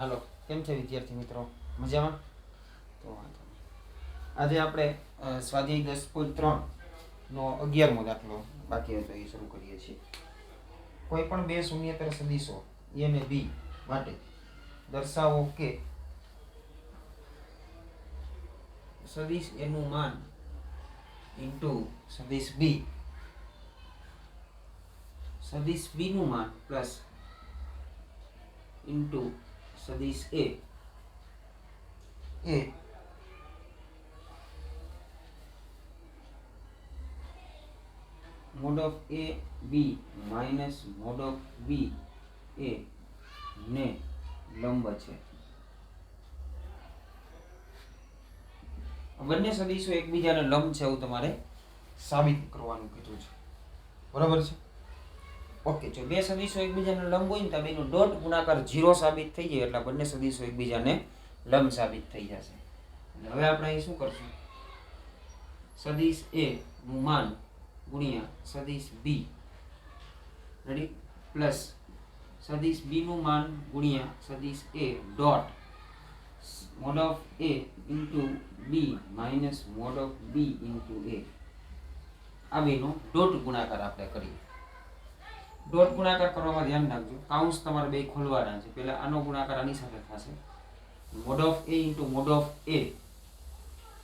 હાલો, કેમ છે વિદ્યાર્થી મિત્રો? મજામાં? તો વાંધો નહીં. આજે આપણે સ્વાધ્યાય 10.3 નો 11મો દાખલો બાકી હતો એ શરૂ કરીએ છીએ. કોઈ પણ બે શૂન્યેતર સદિશો એ અને બી માટે દર્શાવો કે સદિશ એનું માન ઇન્ટુ સદિશ બી, સદિશ બી નું માન પ્લસ ઇન્ટુ સદિશ એ mod of a b minus mod of b a ને લંબ છે. બંને સદિશો એકબીજાને લંબ છે એવું તમારે સાબિત કરવાનું કીધું છે. બરાબર છે? ઓકે, જો બે સદિશો એકબીજાને લંબ હોય ને તો બેનો ડોટ ગુણાકાર 0 સાબિત થઈ જાય એટલે બંને સદિશો એકબીજાને લંબ સાબિત થઈ જશે. હવે આપણે અહીં શું કરશું? સદિશ a નું માન ગુણ્યા સદિશ b, રેડી, પ્લસ સદિશ b નું માન ગુણ્યા સદિશ a dot mod of a into b minus mod of b into a. આ બેનો ડોટ ગુણાકાર આપણે કરીએ. ડોટ ગુણાકાર કરવામાં ધ્યાન રાખજો, કાઉન્સ તમારે બે ખોલવાના છે. પહેલા આનો ગુણાકાર આની સાથે થશે, mod of a into mod of a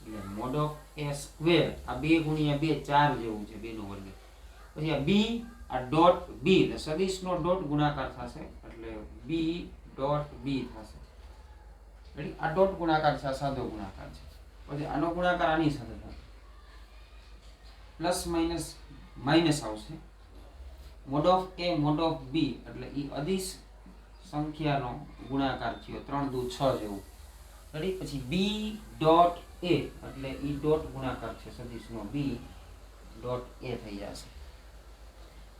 એટલે mod of a સ્ક્વેર, આ 2 ગુણ્યા 2 4 જેવું છે, 2 નો વર્ગ. પછી આ b, આ ડોટ b એટલે સદિશનો ડોટ ગુણાકાર થશે એટલે b ડોટ b થશે. રેડી, આ ડોટ ગુણાકાર છે, આ સાદો ગુણાકાર છે. પછી આનો ગુણાકાર આની સાથે થશે, પ્લસ માઇનસ માઇનસ આવશે. mod of a mod of b એટલે ઈ અદિશ સંખ્યાનો ગુણાકાર થયો, 3 દુ 6 જેવું. રેડી, પછી b ડોટ a એટલે ઈ ડોટ ગુણાકાર છે સદિશનો, b ડોટ a થઈ જશે.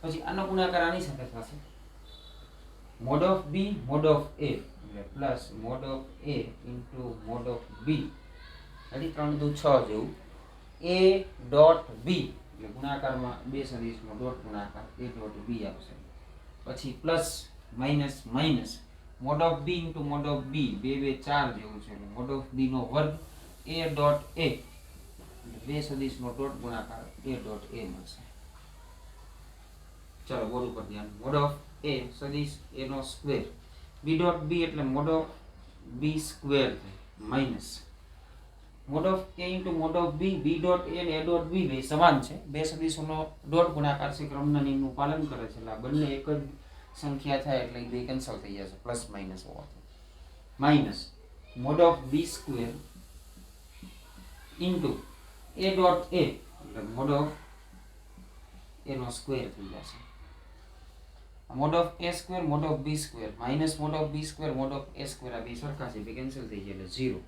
પછી આનો ગુણાકાર આની સાથે થશે, mod of b mod of a એટલે plus mod of a into mod of b. Ready, 3 દુ 6 જેવું. a ડોટ b એટલે ગુણાકારમાં બે સદિશનો ડોટ ગુણાકાર a ડોટ b આવશે. પછી plus minus minus mod of b into mod of b, 2 2 4 જેવું છે એટલે mod of b નો વર્ગ a ડોટ a એટલે બે સદિશનો ડોટ ગુણાકાર a ડોટ a મળશે. ચાલો બોર્ડ ઉપર ધ્યાન. mod of a સદિશ a નો સ્ક્વેર, b ડોટ b એટલે mod of b સ્ક્વેર થાય minus mod of a into mod of b, b dot a અને a ડોટ b બે સમાન છે. બે સદિશોનો ડોટ ગુણાકાર છે, ક્રમના નિયમનું પાલન કરે છે એટલે આ બંને એક જ સંખ્યા થાય એટલે એ બે કેન્સલ થઈ જશે પ્લસ માઇનસ હોવાથી. Minus mod of b square into a dot a એટલે mod of a નો સ્ક્વેર થઈ જશે. mod of a square mod of b square minus mod of b square mod of a square, આ બે સરખા છે, બે કેન્સલ થઈ જાય એટલે 0.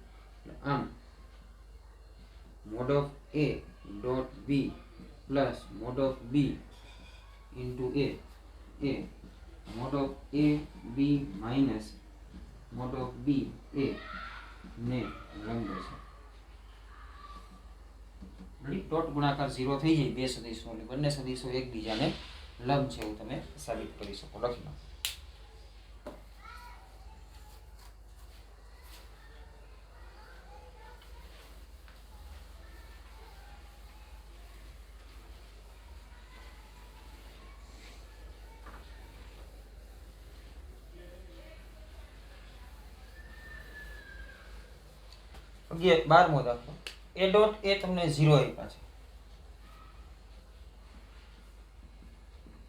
એટલે આમ mod of a dot b plus mod of b into a mod of a b minus mod of b a ને લંબ છે. રેડી, ડોટ ગુણાકાર 0 થઈ જાય બે સદિશો એટલે બંને સદિશો એકબીજાને લંબ છે એવું તમે સાબિત કરી શકો. લખી લો. અગિયાર 12મો દાખલો. a ડોટ a તમને 0 આપ્યા છે.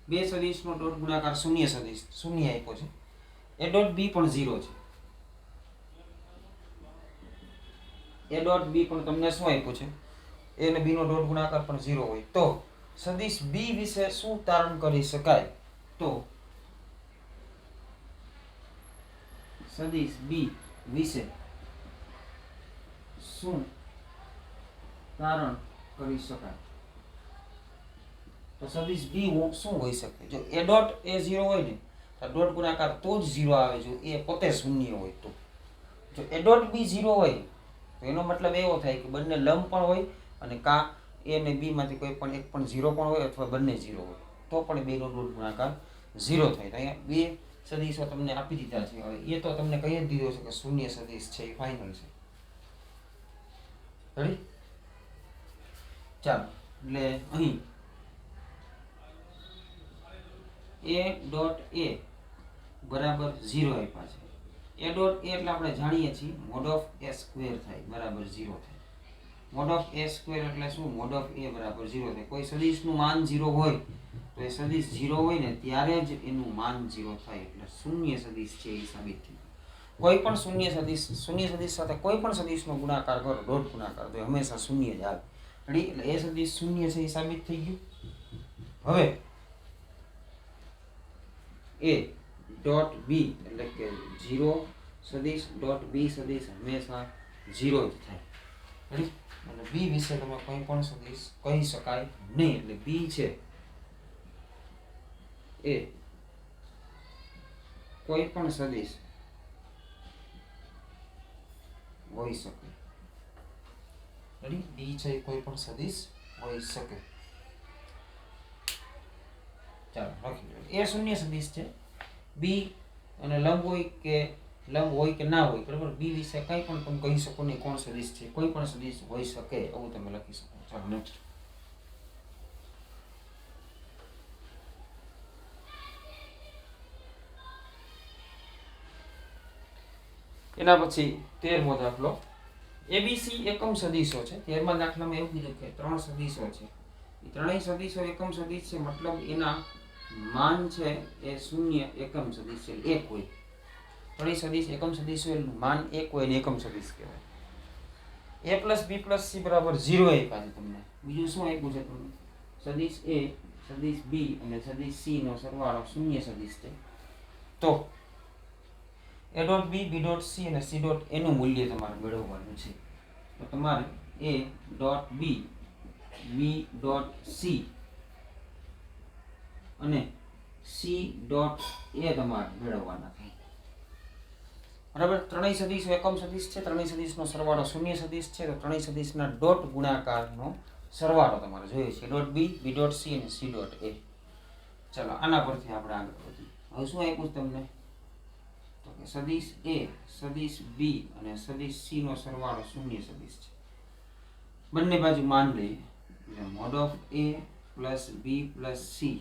બે સદિશનો ડોટ ગુણાકાર શૂન્ય સદિશ શૂન્ય આપ્યો છે. a ડોટ b પણ 0 છે. a ડોટ b પણ તમને શું આપ્યું છે? a અને b નો ડોટ ગુણાકાર પણ 0 હોય તો સદિશ b વિશે શું તારણ કરી શકાય? તો સદિશ b વિશે શું તારણ કરી શકાય? તો સદિશ b શું હોઈ શકે? જો a ડોટ a 0 હોય ને તો ડોટ ગુણાકાર તો જ 0 આવે જો a પોતે શૂન્ય હોય તો. જો a ડોટ b 0 હોય તો એનો મતલબ એવો થાય કે બંને લંબ પણ હોય અને કા a અને b માંથી કોઈ પણ એક પણ 0 પણ હોય અથવા બંને 0 હોય તો પણ બેનો ડોટ ગુણાકાર 0 થાય. તો અહીંયા બે સદીશો તમને આપી દીધા છે. હવે એ તો તમને કહી જ દીધો છે કે શૂન્ય સદીશ છે એ ફાઇનલ છે. રેડી? ચાલો, એટલે અહીં a ડોટ a બરાબર 0 આપ્યા છે. a ડોટ a એટલે આપણે જાણીએ છીએ મોડ ઓફ a સ્ક્વેર થાય બરાબર 0 થાય. મોડ ઓફ a સ્ક્વેર એટલે શું? મોડ ઓફ a બરાબર 0 થાય. કોઈ સદિશનું માન 0 હોય તો એ સદિશ 0 હોય ને ત્યારે જ એનું માન 0 થાય, એટલે શૂન્ય સદિશ છે એ સાબિત થયું. કોઈ પણ શૂન્ય સદિશ સાથે કોઈ પણ સદિશનો ગુણાકાર કરો, ડોટ ગુણાકાર, તો હંમેશા શૂન્ય જ આવે. રેડી? એટલે એ સદિશ શૂન્ય છે એ સાબિત થઈ ગયું. હવે a ડોટ b એટલે કે 0 સદિશ ડોટ b સદિશ હંમેશા 0 જ થાય. રેડી? અને b વિશે તમે કોઈ પણ સદિશ કહી શકાય નહીં. એટલે b છે એ કોઈ પણ સદિશ હોઈ શકે. રેડી? b છે કોઈ પણ સદિશ હોઈ શકે. ચાલો લખી લો. એ શૂન્ય સદિશ છે. b અને લંબ હોય કે ના હોય, બરાબર? b વિશે કંઈ પણ તમે કહી શકો નહીં કોણ સદિશ છે. કોઈ પણ સદિશ હોઈ શકે એવું તમે લખી શકો. ચાલો નેક્સ્ટ. એના પછી 13મો દાખલો. abc એકમ સદિશો છે. 13મા દાખલામાં એવું કીધું કે 3 સદિશો છે. એ ત્રણેય સદિશો એકમ સદિશ છે, મતલબ એના માન છે એ શૂન્ય એકમ સદિશ છે, 1 હોય. ત્રણેય સદિશ એકમ સદિશ હોય, માન 1 હોય ને એકમ સદિશ કહેવાય. a plus b plus c બરાબર 0 આપ્યા છે તમને. બીજું શું આપ્યું છે તમને? સદિશ a, સદિશ b અને સદિશ c નો સરવાળો શૂન્ય સદિશ છે. તો a dot b, b dot c અને c ડોટ a નું મૂલ્ય તમારે મેળવવાનું છે. તો તમારે a dot b, b dot c અને c ડોટ a તમારે મેળવવાના થાય. બરાબર? ત્રણેય સદિશો એકમ સદિશ છે. ત્રણેય સદિશનો સરવાળો શૂન્ય સદિશ છે. તો ત્રણેય સદિશના ડોટ ગુણાકારનો સરવાળો તમારે જોઈએ છે. Dot b, b dot c અને c ડોટ a. ચાલો આના પરથી આપણે આગળ વધીએ. હવે શું આપ્યું તમને? તો કે સદિશ a, સદિશ b અને સદિશ c નો સરવાળો શૂન્ય સદિશ છે. બંને બાજુ માન લઈએ એટલે mode of a plus b plus c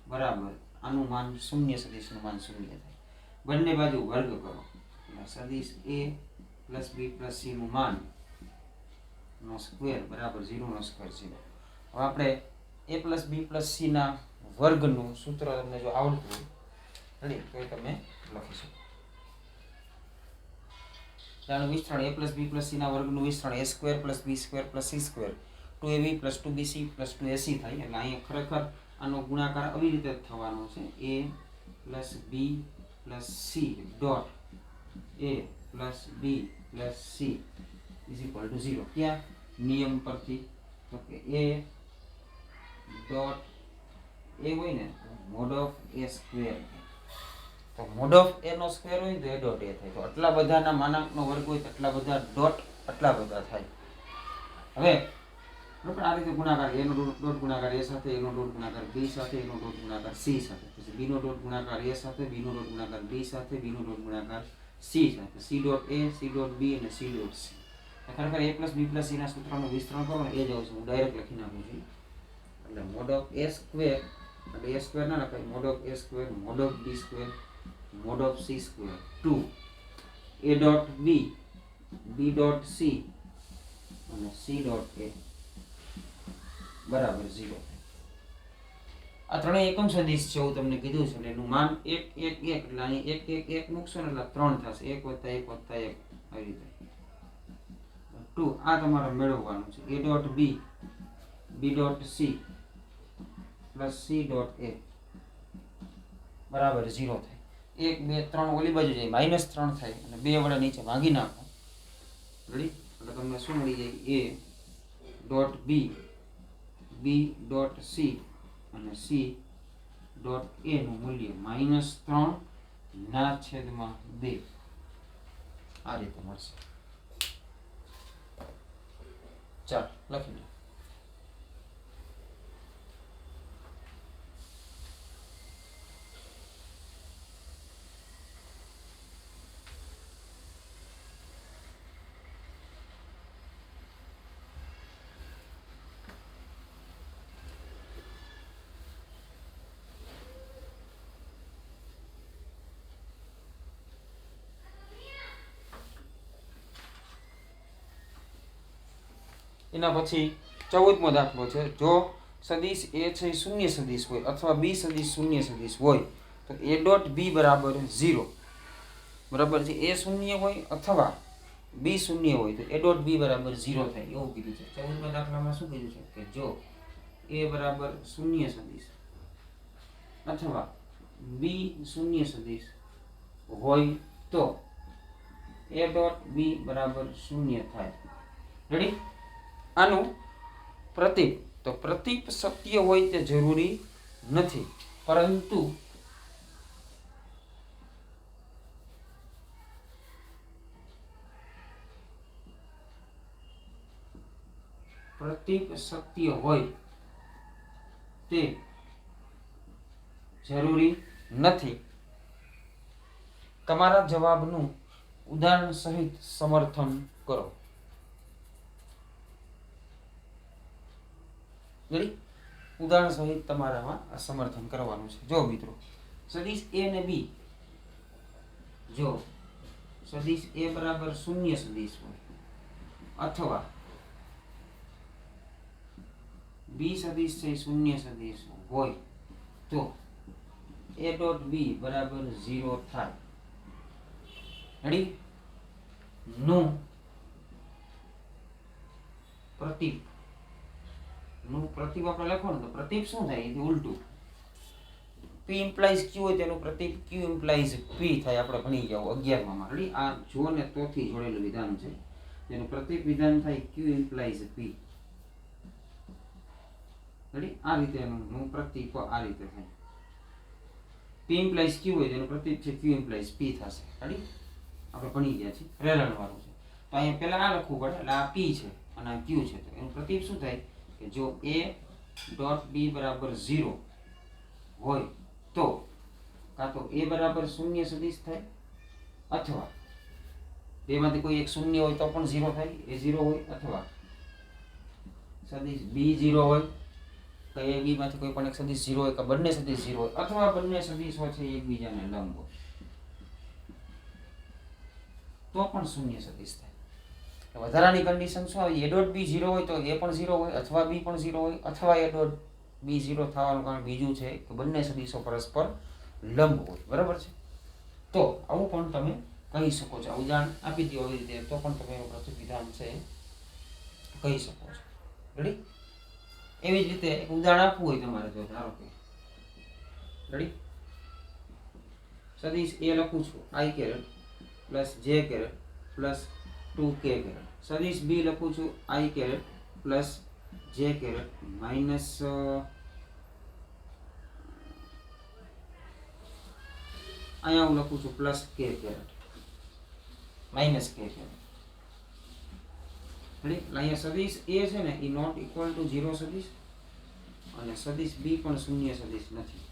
બરાબર આનું માન શૂન્ય સદિશનું માન શૂન્ય થાય. બંને બાજુ વર્ગ કરો એટલે સદિશ a plus b plus c નું માન નો સ્ક્વેર બરાબર 0 નો સ્ક્વેર 0. હવે આપણે a plus b plus c ના વર્ગનું સૂત્ર તમને જો આવડતું હોય તો તમે લખી શકો. આનું વિસ્તરણ a plus b plus c ના વર્ગનું વિસ્તરણ a square plus b square plus c square 2ab plus 2bc plus 2ac થાય. એટલે અહીંયા ખરેખર આનો ગુણાકાર આવી રીતે જ થવાનો છે. a plus b plus c dot a plus b plus c is equal to 0. ક્યાં? નિયમ પરથી. તો કે a ડોટ a હોય ને મોડ ઓફ a સ્ક્વેર, તો મોડ ઓફ a નો સ્ક્વેર હોય તો a ડોટ a થાય. તો આટલા બધાના માનાંકનો વર્ગ હોય તો આટલા બધા ડોટ આટલા બધા થાય. હવે બરાબર આ રીતે ગુણાકાર, a નો ડોટ ગુણાકાર a સાથે, a નો ડોટ ગુણાકાર b સાથે, a નો ડોટ ગુણાકાર c સાથે, પછી b નો ડોટ ગુણાકાર a સાથે, b નો ડોટ ગુણાકાર b સાથે, b નો ડોટ ગુણાકાર c સાથે, c dot a, c dot b અને c ડોટ c. ખરેખર a plus b plus c ના સૂત્રનું વિસ્તરણ કરો ને એ જ આવશે. હું ડાયરેક્ટ લખી નાખું છું. એટલે મોડ ઓફ a સ્ક્વેર એટલે a સ્ક્વેર ના લખાય, mode of a square mode of b square mode of c square 2 a dot b, b dot c અને c ડોટ a બરાબર 0. આ ત્રણેય એકમ સદિશ છે એવું તમને કીધું છે. એનું માન 1 1 1 એટલે અહીં 1 1 1 મૂકશો ને એટલે 3 થશે. 1 વત્તા 1 વત્તા 1 આવી રીતે 2. આ તમારે મેળવવાનું છે. a dot b, b dot c plus c dot a બરાબર 0 થાય. 1 2 3 ઓલી બાજુ જાય -3 થાય અને 2 વડે નીચે ભાગી નાખો. રેડી? એટલે તમને શું મળી જાય? a dot b, b dot c અને c ડોટ a નું મૂલ્ય -3/2 આ રીતે મળશે. ચાલો લખી લો. એના પછી 14મો દાખલો છે, જો સદિશ એ છે શૂન્ય સદિશ હોય અથવા બી સદિશ શૂન્ય સદિશ હોય તો એ ડોટ બી બરાબર 0, બરાબર છે. એ શૂન્ય હોય અથવા બી શૂન્ય હોય તો એ ડોટ બી બરાબર 0 થાય એવું કીધું છે. 14મા દાખલામાં શું કીધું છે કે જો એ બરાબર શૂન્ય સદિશ અથવા બી શૂન્ય સદિશ હોય તો એ ડોટ બી બરાબર 0 થાય. રેડી? આનું પ્રતીક, તો પ્રતીક સત્ય હોય તે જરૂરી નથી, પરંતુ પ્રતીક સત્ય હોય તે જરૂરી નથી. તમારા જવાબનું ઉદાહરણ સહિત સમર્થન કરો. ઉદાહરણ સહિત તમારામાં સમર્થન કરવાનું છે. જો મિત્રો સદિશ એ અને બી, જો સદિશ એ બરાબર શૂન્ય સદિશ હોય અથવા બી સદિશ છે શૂન્ય સદિશ હોય તો એ ડોટ બી બરાબર 0 થાય. રેડી? નું પ્રતીક, નું પ્રતીક આપણે લખો ને તો પ્રતીક શું થાય? એથી ઉલટું. P implies Q હોય તેનું પ્રતીક Q implies P થાય. આપણે ભણી જાવ 11માં. રેડી? આ જો ને તોથી જોડેલું વિધાન છે. તેનું પ્રતીક વિધાન થાય Q implies P. રેડી? આ રીતે એનું પ્રતીક આ રીતે થાય. P implies Q હોય તેનું પ્રતીક છે Q implies P થશે. રેડી? આપણે ભણી ગયા છીએ. પ્રેરણ વાળું છે. તો અહીંયા પહેલા આ લખવું પડે. એટલે આ P છે અને આ Q છે. તો એનું પ્રતીક શું થાય કે જો A ડોટ B બરાબર 0 હોય તો કાં તો A બરાબર શૂન્ય સદિશ થાય અથવા બેમાંથી કોઈ એક શૂન્ય હોય તો પણ 0 થાય, એ 0 હોય, અથવા સદિશ B 0 હોય તો એ B માંથી કોઈ પણ એક સદિશ 0 હોય કે બંને સદિશ 0 હોય અથવા બંને સદિશો છે એકબીજાને લંબ હોય તો પણ શૂન્ય સદિશ થાય. વધારાની કન્ડિશન શું આવી? એ ડોટ બી 0 હોય તો એ પણ 0 હોય અથવા બી પણ 0 હોય અથવા એ ડોટ બી 0 થવાનું કારણ બીજું છે કે બંને સદિશો પરસ્પર લંબ હોય. બરાબર છે? તો આવું પણ તમે કહી શકો છો. ઉદાહરણ આપી દો આવી રીતે તો પણ તમે એનું પ્રતીક વિધાન છે કહી શકો છો. રેડી? એવી જ રીતે એક ઉદાહરણ આપવું હોય તમારે, જો ધારો કે રેડી સદિશ એ લખું છું i caret plus j caret plus 2k caret. સદિશ b લખું છું i caret plus j caret minus અહીંયા હું લખું છું plus k caret minus k caret. Ready? અહીંયા સદિશ a છે ને એ નોટ ઇક્વલ ટુ 0 સદિશ અને સદિશ b પણ શૂન્ય સદિશ નથી.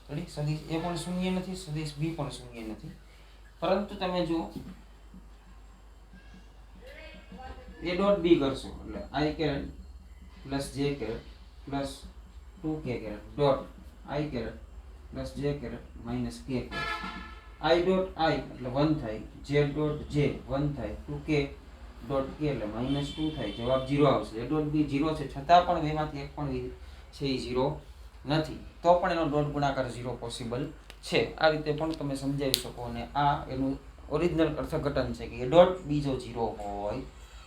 રેડી? સદિશ a પણ શૂન્ય નથી, સદિશ b પણ શૂન્ય નથી, પરંતુ તમે જો a ડોટ b કરશો એટલે i caret plus j caret plus 2k caret dot i caret plus j caret minus k caret. i dot i એટલે 1 થાય, j ડોટ j 1 થાય, 2k ડોટ k એટલે માઇનસ 2 થાય. જવાબ 0 આવશે. a ડોટ b 0 છે છતાં પણ બેમાંથી એક પણ છે એ 0 નથી, તો પણ એનો ડોટ ગુણાકાર 0 પોસિબલ છે. આ રીતે પણ તમે સમજાવી શકો. અને આ એનું ઓરિજિનલ અર્થઘટન છે કે એ ડોટ બી જો 0 હોય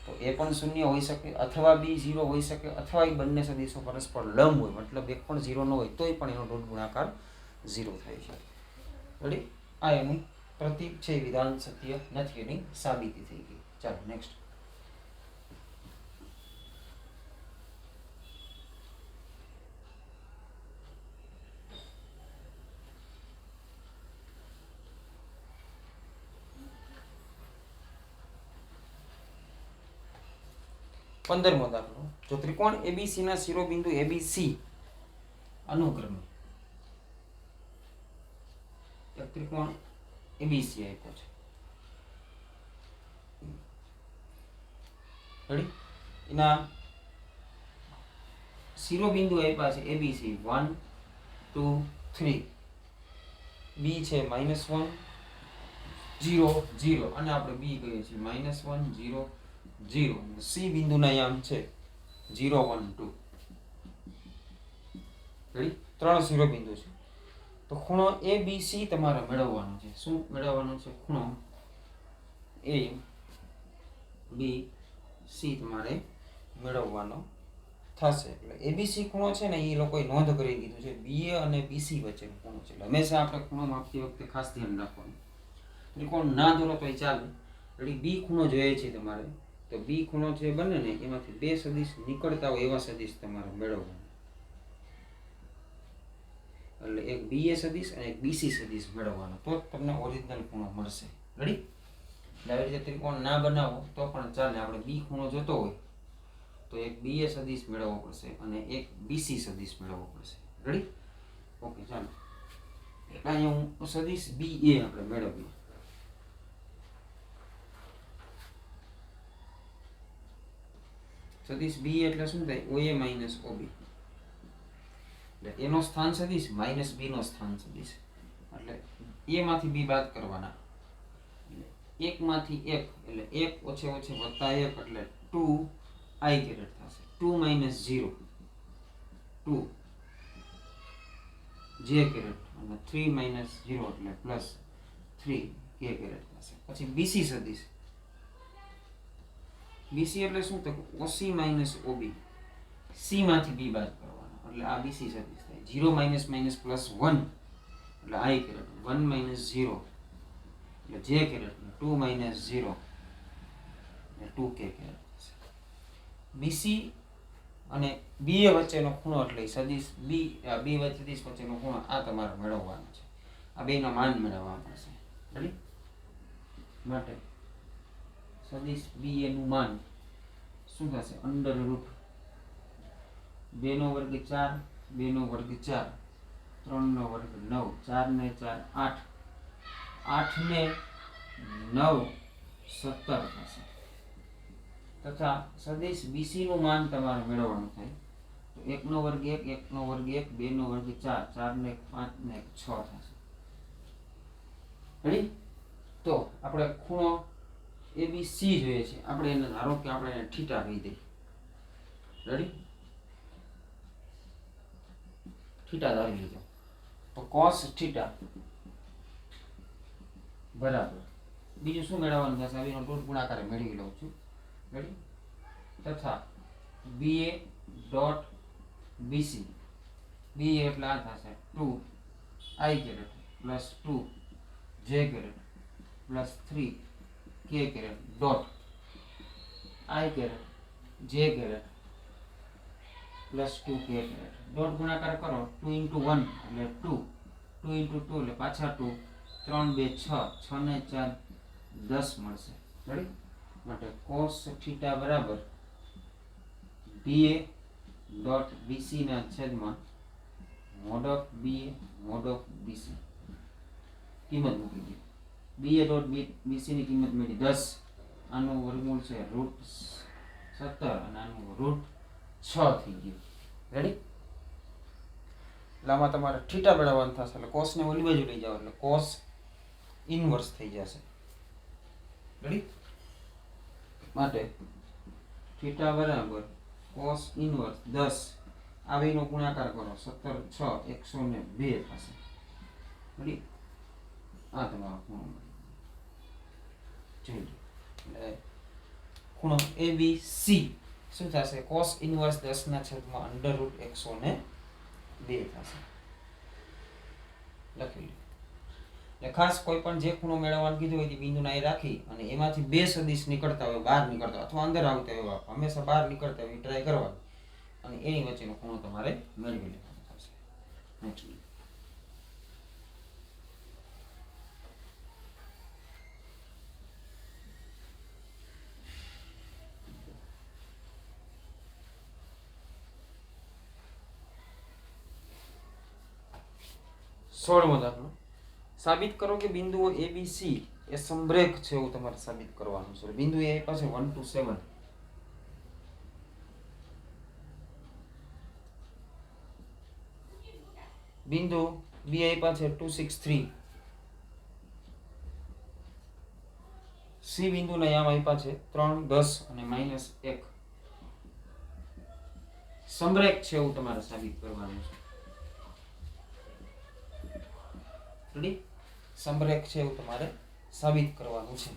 તો એ પણ શૂન્ય હોઈ શકે અથવા બી 0 હોઈ શકે અથવા એ બંને સદિશો પરસ્પર લંબ હોય, મતલબ એક પણ 0 ન હોય તોય પણ એનો ડોટ ગુણાકાર 0 થાય છે. રેડી? આ એનું પ્રતીક છે, વિધાન સત્ય નથી, એની સાબિતી થઈ ગઈ. ચાલો નેક્સ્ટ. પંદરમો દાખલો. જો ત્રિકોણ એબીસી ના શિરોબિંદુ એબીસી અનુક્રમે એક ત્રિકોણ એબીસી આપ્યો છે. રેડી? એના શિરોબિંદુ આપ્યા છે એબીસી 1 2 3, બી છે -1 0 0 અને આપણે બી કહીએ છીએ -1 0 0 સી બિંદુના યામ છે 0 1 2 રેડી 3 શિરોબિંદુ છે તો ખૂણો ABC તમારે મેળવવાનો છે શું મેળવવાનો છે ખૂણો ABC તમારે મેળવવાનો થશે એટલે ABC ખૂણો છે ને એ લોકોએ નોંધ કરી દીધું છે BA અને BC વચ્ચેનો ખૂણો છે એટલે હંમેશા આપણે ખૂણો માપતી વખતે ખાસ ધ્યાન રાખવાનું ત્રિકોણ ના દોરો તો ચાલે એટલે B ખૂણો જોઈએ છે તમારે તો B ખૂણો છે બને ને એમાંથી બે સદિશ નીકળતા હોય એવા સદિશ તમારે મેળવવાના એટલે એક BA સદિશ અને એક BC સદિશ મેળવવાનો તો તમને ઓરિજિનલ ખૂણો મળશે રેડી એટલે આવી રીતે ત્રિકોણ ના બનાવો તો પણ ચાલે આપણે B ખૂણો જોતો હોય તો એક BA સદિશ મેળવવો પડશે અને એક BC સદિશ મેળવવો પડશે રેડી ઓકે ચાલો એટલે અહીંયા હું સદિશ BA આપણે મેળવીએ સદિશ B એટલે શું થાય OA માઇનસ OB એટલે એનો સ્થાન સદિશ માઇનસ B નો સ્થાન સદિશ એટલે A માંથી B બાદ કરવાના એટલે 1 માંથી 1 એટલે 1 ઓછે ઓછે વત્તા 1 એટલે 2 I કેરેટ થશે 2 માઇનસ 0 2 J કેરેટ અને 3 માઇનસ 0 એટલે પ્લસ 3 K કેરેટ થશે પછી BC સદિશ BC એટલે શું તો OC માઇનસ OB C માંથી B બાદ કરવાનો એટલે આ BC સદિશ થાય 0 માઇનસ માઇનસ પ્લસ 1 એટલે I કેરેટ 1 માઇનસ 0 એટલે J કેરેટ 2 માઇનસ 0 એટલે 2K કેરેટ થશે BC અને BA વચ્ચેનો ખૂણો એટલે સદિશ B સદિશ વચ્ચેનો ખૂણો આ તમારે મેળવવાનો છે આ બેના માન મેળવવા પડશે રેડી માટે સદિશ BA નું માન શું થશે અંડર રૂટ 2 નો વર્ગ 4 2 નો વર્ગ 4 3 નો વર્ગ 9 4 ને 4 8 8 ને 9 17 થશે તથા સદિશ BC નું માન તમારે મેળવવાનું થાય તો 1 નો વર્ગ 1 1 નો વર્ગ 1 2 નો વર્ગ 4 4 ને 5 ને 6 થશે રેડી તો આપણે ખૂણો ABC જોઈએ છે આપણે એને ધારો કે આપણે એને થીટા કહી દઈએ રેડી થીટા ધારી લીધો તો cos થીટા બરાબર બીજું શું મેળવવાનું થશે આવીનો ડોટ ગુણાકારે મેળવી લઉં છું રેડી તથા BA ડોટ BC BA એટલે આ થશે 2 I caret plus 2 J caret plus 3 K caret dot I caret J caret plus 2 K caret dot ગુણાકાર કરો 2 into 1 એટલે 2 2 into 2 એટલે પાછા 2 3 2 6 6 ને 4 10 મળશે રેડી માટે cos થીટા બરાબર BA ડોટ BC ના છેદમાં mode of BA mode of BC કિંમત મૂકી દીધી BA ડોટ BC ની કિંમત મળી 10 આનું વર્ગમૂળ છે રૂટ 17 અને આનું રૂટ 6 થઈ ગયું રેડી એટલે આમાં તમારે થીટા મેળવવાનું થશે એટલે cos ને ઓલી બાજુ લઈ જાવ એટલે cos ઇનવર્સ થઈ જશે રેડી માટે થીટા બરાબર cos ઇનવર્સ 10 આ બેનો ગુણાકાર કરો 17 6 102 થશે રેડી આ તમારો ખૂણો એટલે ખૂણો ABC શું થશે cos ઇનવર્સ 10 ના છેદમાં અંડર રૂટ 102 થશે લખી લો એટલે ખાસ કોઈ પણ જે ખૂણો મેળવવાનું કીધું હોય તે બિંદુને અહીં રાખી અને એમાંથી બે સદિશ નીકળતા હોય બહાર નીકળતા હોય અથવા અંદર આવતા હોય હંમેશા બહાર નીકળતા હોય ટ્રાય કરવાની અને એની વચ્ચેનો ખૂણો તમારે મેળવી લેવાનો થશે નેક્સ્ટ 16મો દાખલો સાબિત કરો કે બિંદુઓ ABC એ સમરેખ છે એવું તમારે સાબિત કરવાનું છે બિંદુ એ પાસે 1 to 7 બિંદુ B પાસે 2 6 3 C સી બિંદુના યામ આપ્યા છે 3, 10 અને -1. સમરેખ છે એવું તમારે સાબિત કરવાનું છે. રેડી? સમરેખ છે એવું તમારે સાબિત કરવાનું છે.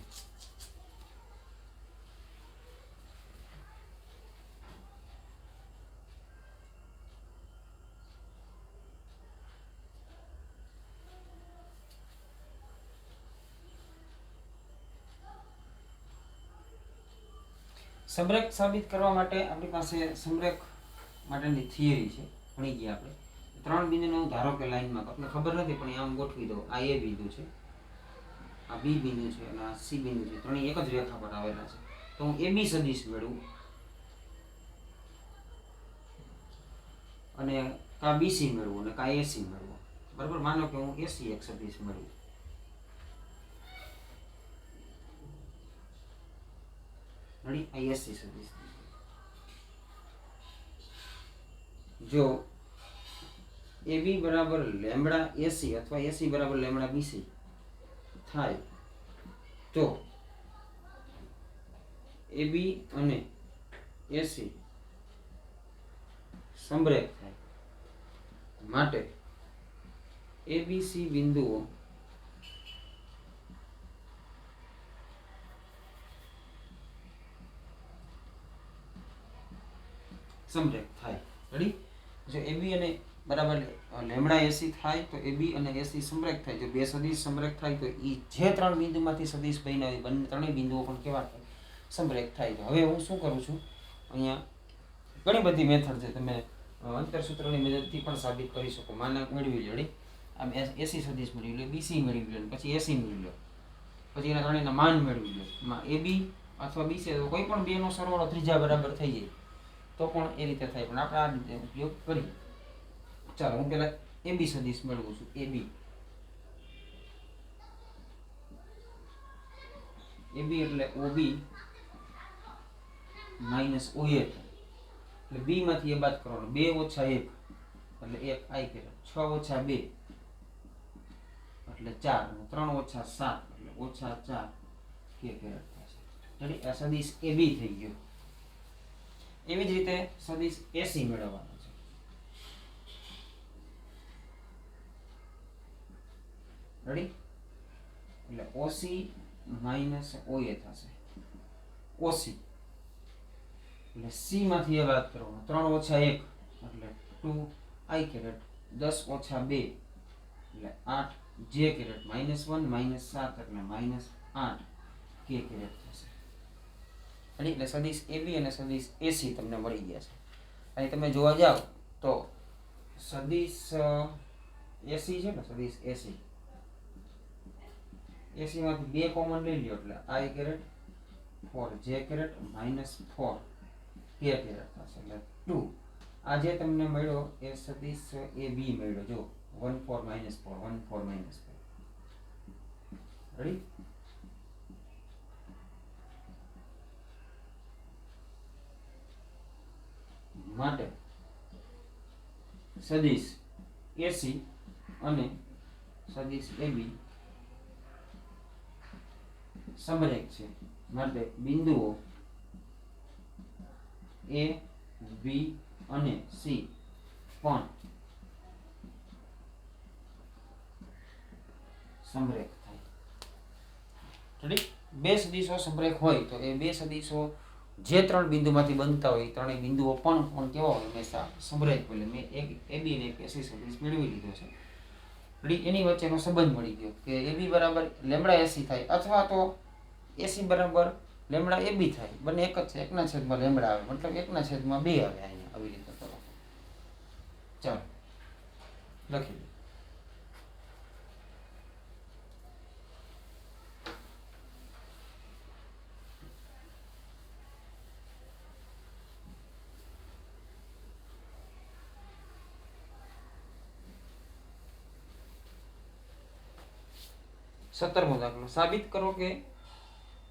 સમરેખ સાબિત કરવા માટે આપણી પાસે સમરેખ માટેની થિયરી છે, ભણી ગયા આપણે. 3 બિંદુનો ધારો કે લાઈનમાં આપણે ખબર નથી પણ આમ ગોઠવી દો. આ એ બિંદુ છે, આ બી બિંદુ છે અને આ સી બિંદુ છે. ત્રણેય એક જ રેખા પર આવેલા છે. તો હું એ બી સદિશ મેળવું અને કા બીસી મેળવું અને કા એસી મેળવું. બરાબર? માનો કે હું એસી એક સદિશ મેળવું. રેડી? આ એસી સદિશ. જો AB બરાબર લેમ્બડા એસી અથવા એસી બરાબર લેમ્બડા બીસી થાય તો AB અને એસી સમરેખ થાય. માટે ABC બિંદુઓ સમરેખ થાય. રેડી? જો AB અને બરાબર લેમ્બડા એસી થાય તો AB અને એસી સમરેખ થાય. જો બે સદિશ સમરેખ થાય તો ઈ જે 3 બિંદુમાંથી સદિશ બન્યા હોય બંને ત્રણેય બિંદુઓ પણ કેવા થાય? સમરેખ થાય. તો હવે હું શું કરું છું, અહીંયા ઘણી બધી મેથડ છે, તમે અંતરસૂત્રની મદદથી પણ સાબિત કરી શકો. માના મેળવી લો. આમ એસી સદિશ મેળવી લો, બીસી મેળવી લો, પછી એસી મેળવી લો, પછી એના ત્રણેયના માન મેળવી લો. એમાં AB અથવા બીસી કોઈ પણ બેનો સરવાળો ત્રીજા બરાબર થઈ જાય તો પણ એ રીતે થાય. પણ આપણે આ રીતે ઉપયોગ કરીએ. ચાલો હું પેલા AB સદિશ મેળવું છું. AB એટલે OB માઇનસ OA થાય. એટલે B માંથી એ બાદ કરવાનો. 2 - 1 એટલે 1 I કેરેટ. 6 - 2 એટલે 4. 3 - 7 એટલે -4 K કેરેટ થશે. એટલે આ સદિશ AB થઈ ગયો. એવી જ રીતે સદિશ AC મેળવવાનો છે. રેડી? એટલે OC માઇનસ OA થશે. OC એટલે C માંથી એ બાદ કરવાનો. 3 - 1 એટલે 2 I કેરેટ. 10 - 2 એટલે 8 J કેરેટ. -1 - 7 એટલે -8 K કેરેટ થશે. એટલે સદિશ AB અને સદિશ AC તમને મળી ગયા છે. અને તમે જોવા જાવ તો સદિશ AC છે ને, સદિશ AC માંથી 2 કોમન લઈ લ્યો એટલે I caret 4 J caret -4 K caret થશે. એટલે 2 આ જે તમને મળ્યો એ સદિશ AB મળ્યો. જો 1 4 - 4 1 4 - 4. રેડી? માટે સદિશ AC અને સદિશ AB સમરેખ છે. માટે બિંદુઓ A, B અને C પણ સમરેખ થાય. રેડી? બે સદિશો સમરેખ હોય તો એ બે સદિશો જે 3 બિંદુમાંથી બનતા હોય ત્રણેય બિંદુઓ પણ કેવા હોય? હંમેશા સમરેખ હોય. મેં એક AB અને એક AC સદિશ મેળવી લીધો છે. રેડી? એની વચ્ચેનો સંબંધ મળી ગયો કે AB બરાબર લેમ્બડા AC થાય અથવા તો AC બરાબર લેમ્બડા AB થાય. બંને એક જ છે. 1/લેમ્બડા આવે મતલબ 1/2 આવે. અહીંયા આવી રીતે કરો. ચાલો લખી દો. સત્તરમો દાખલો. સાબિત કરો કે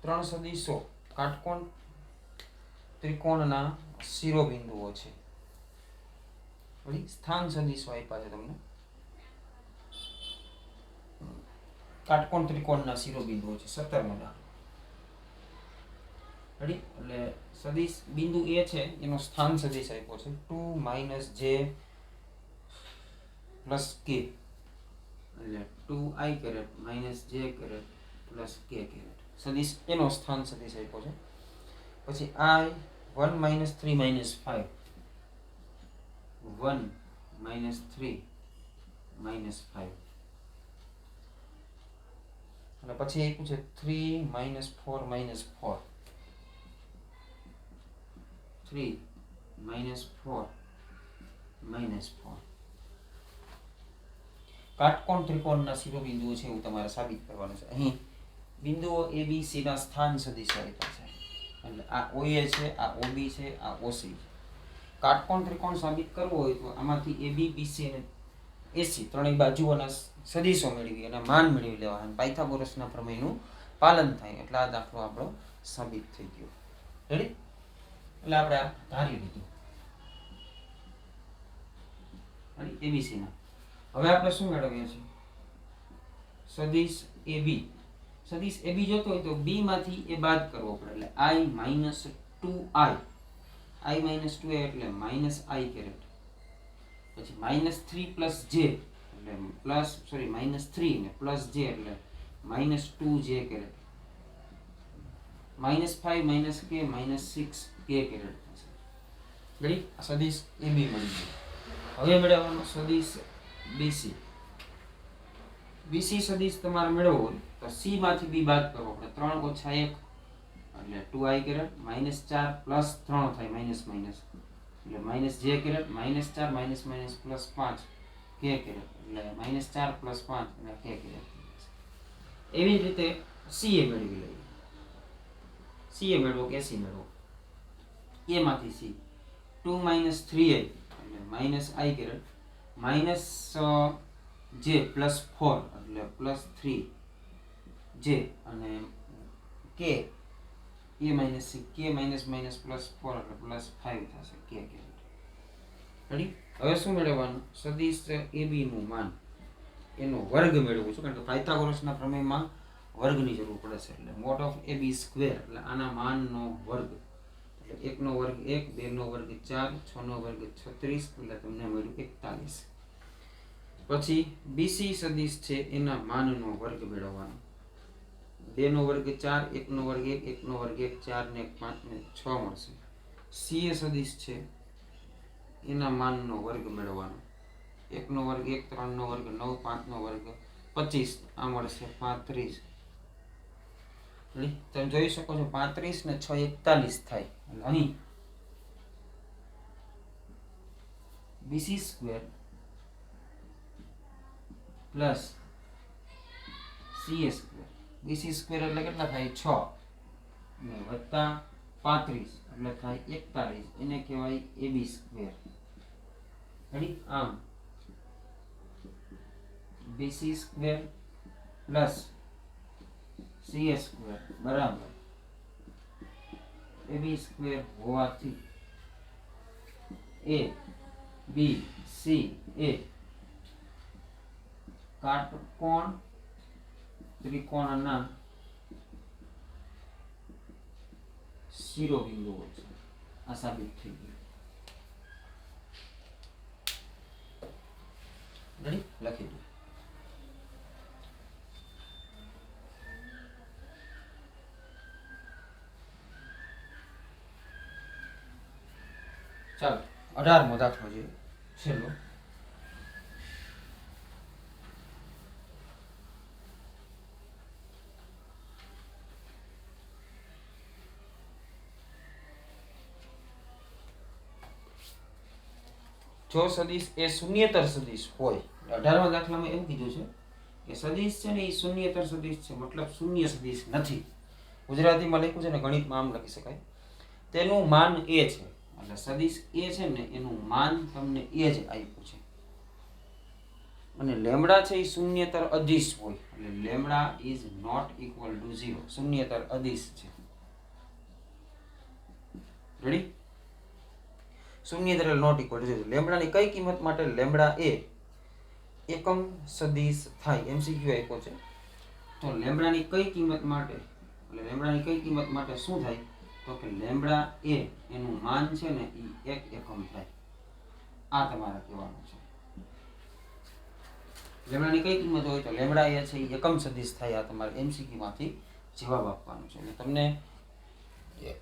3 સદિશો કાટકોણ ત્રિકોણના શિરોબિંદુઓ છે. સ્થાન સદિશો આપ્યા છે તમને. કાટકોણ ત્રિકોણના શિરોબિંદુઓ છે. 17મો દાખલો. રેડી? એટલે સદિશ બિંદુ એ છે એનો સ્થાન સદિશ આપ્યો છે 2 - j + k, એટલે 2i caret - j caret + k caret સદિશ એનો સ્થાન સદિશ આપ્યો છે. પછી I 1 - 3 - 5, 1 - 3 - 5, અને પછી આપ્યું છે 3 - 4 - 4, 3 - 4 - 4. કાટકોણ ત્રિકોણના શિરોબિંદુઓ છે એવું તમારે સાબિત કરવાનું છે. અહીં બિંદુઓ ABC ના સ્થાન સદિશ આપ્યા છે. એટલે આ OA છે, આ OB છે, આ OC છે. કાટકોણ ત્રિકોણ સાબિત કરવો હોય તો આમાંથી AB, BC અને AC ત્રણેય બાજુઓના સદિશો મેળવી અને માન મેળવી લેવા અને પાયથાગોરસના પ્રમેયનું પાલન થાય એટલે આ દાખલો આપણો સાબિત થઈ ગયો. રેડી? એટલે આપણે આ ધારી લીધું. ABC ના. હવે આપણે શું મેળવીએ છીએ? સદિશ AB. સદિશ AB જોતો હોય તો B માંથી એ બાદ કરવો પડે એટલે I - 2i, I - 2i એટલે -i કેરેટ, પછી -3 + j એટલે -3 ને +j એટલે -2j caret, -5 - k -6k caret થશે. રેડી? આ સદિશ AB મળી ગયો. હવે મેળવવાનો સદિશ BC. BC સદિશ તમારે મેળવવો હોય તો C માંથી B બાદ કરવો પડે. 3 - 1 એટલે 2i કેરેટ, -4 + 3 થાય માઇનસ માઇનસ એટલે -j કેરેટ, -4 - +5 k કેરેટ એટલે -4 + 5 એટલે k કેરેટ. એવી જ રીતે CA મેળવી લઈએ. CA મેળવો કે AC મેળવો? A માંથી C 2 - 3i એટલે -i કેરેટ, -j +4 એટલે +3j અને k A - C, k - +4 એટલે +5 થશે k કેરેટ. રેડી? હવે શું મેળવવાનું? સદિશ AB નું માન એનો વર્ગ મેળવવું છે કારણ કે પાયથાગોરસના પ્રમેયમાં વર્ગની જરૂર પડે છે. એટલે mod of AB સ્ક્વેર એટલે આના માનનો વર્ગ. એટલે 1 નો વર્ગ 1, 2 નો વર્ગ 4, 6 નો વર્ગ 36 એટલે તમને મળ્યું 41. પછી BC સદિશ છે એના માનનો વર્ગ મેળવવાનો. 2 નો વર્ગ 4, 1 નો વર્ગ 1, 1 નો વર્ગ 1, 4 ને 1 5 ને 6 મળશે. CA સદિશ છે એના માનનો વર્ગ મેળવવાનો. 1 નો વર્ગ 1, 3 નો વર્ગ 9, 5 નો વર્ગ 25, આ મળશે 35. તમે જોઈ શકો છો 35 ને 6 41 થાય. એટલે અહીં BC square plus CA square. BC square એટલે કેટલા થાય? 6 ને વત્તા 35 એટલે થાય 41. એને કહેવાય AB સ્ક્વેર. રેડી? આમ BC square plus CA square બરાબર AB સ્ક્વેર હોવાથી A B C A કાટકોણ ત્રિકોણના શિરોબિંદુઓ છે. આ સાબિત થઈ ગયું. રેડી? લખી દો. ચાલો 18મો દાખલો છે છેલ્લો. જો સદિશ એ શૂન્યેતર સદિશ હોય, 18મા દાખલામાં એવું કીધું છે કે સદિશ છે ને એ શૂન્યેતર સદિશ છે, મતલબ શૂન્ય સદિશ નથી. ગુજરાતીમાં લખ્યું છે ને ગણિતમાં આમ લખી શકાય, તેનું માન a છે. એટલે સદિશ a છે ને એનું માન તમને a જ આપ્યું છે. અને લેમ્ડા છે એ શૂન્યેતર અદિશ હોય એટલે lambda is not equal to 0, શૂન્યેતર અદિશ છે. રેડી? શૂન્યેતર નોટ ઇક્વલ ટુ 0. લેમ્ડાની કઈ કિંમત માટે લેમ્ડા એ એકમ સદિશ થાય? MCQ આપ્યો છે. તો લેમ્ડાની કઈ કિંમત માટે, એટલે લેમ્ડાની કઈ કિંમત માટે શું થાય? તો કે લેમડા એ એનું માન છે ને એ 1 એકમ થાય. આ તમારે કહેવાનું છે. લેમડાની કઈ કિંમત હોય તો લેમડા એ છે એ એકમ સદિશ થાય. આ તમારે MCQ માંથી જવાબ આપવાનો છે. એટલે તમને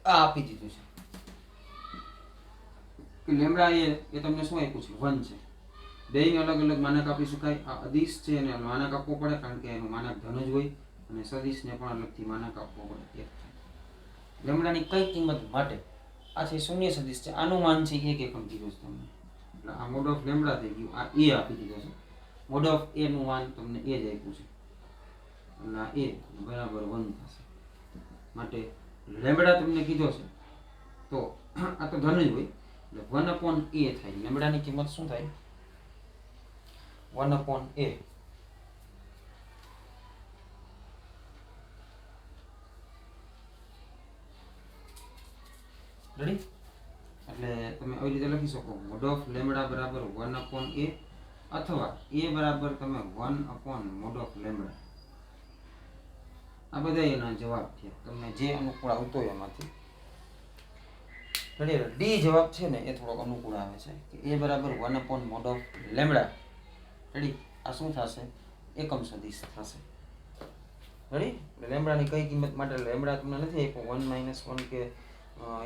આ આપી દીધું છે કે લેમડા એ તમને શું આપ્યું છે? 1 છે. બેયને અલગ અલગ માનક આપી શકાય. આ અદિશ છે એને માનક આપવો પડે કારણ કે એનું માનક ધન જ હોય, અને સદિશને પણ અલગથી માનક આપવો પડે. લેમડાની કઈ કિંમત માટે? આ છે શૂન્ય સદિશ છે, આનું માન છે 1 એકમ કીધું છે તમને. એટલે આ મોડ ઓફ લેમડા થઈ ગયું. આ એ આપી દીધો છે. મોડ ઓફ એ નું માન તમને એ જ આપ્યું છે. એટલે આ એ બરાબર 1 થશે. માટે લેમડા તમને કીધો છે તો આ તો ધન જ હોય એટલે 1/a થાય. લેમડાની કિંમત શું થાય? 1/a. રેડી? એટલે તમે આવી રીતે લખી શકો મોડ ઓફ લેમડા બરાબર 1/a, અથવા a બરાબર તમે 1/mod ઓફ લેમડા. આ બધા એના જવાબ થયા. તમને જે અનુકૂળ આવતો હોય એમાંથી. ડી જવાબ છે ને એ થોડોક અનુકૂળ આવે છે કે a બરાબર 1/mod ઓફ લેમડા. રેડી? આ શું થશે? એકમ સદિશ થશે. રેડી? લેમડાની કઈ કિંમત માટે? લેમડા તમને નથી આપ્યો 1 - 1 કે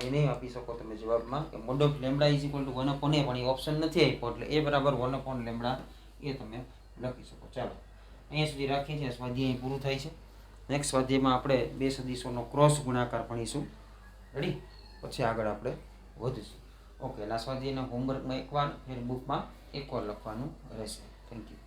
એ નહીં આપી શકો તમે જવાબમાં કે mode of lambda is equal to 1/a, પણ એ ઓપ્શન નથી આપ્યો એટલે a બરાબર 1 લેમડા એ તમે લખી શકો. ચાલો અહીંયા સુધી રાખીએ છીએ. સ્વાધ્યાય અહીં પૂરું થાય છે. નેક્સ્ટ સ્વાધ્યાયમાં આપણે બે સદિશોનો ક્રોસ ગુણાકાર ભણીશું. રેડી? પછી આગળ આપણે વધીશું. ઓકે. આ સ્વાધ્યાયના હોમવર્કમાં એકવાર ફેર બુકમાં એકવાર લખવાનું રહેશે. Thank you.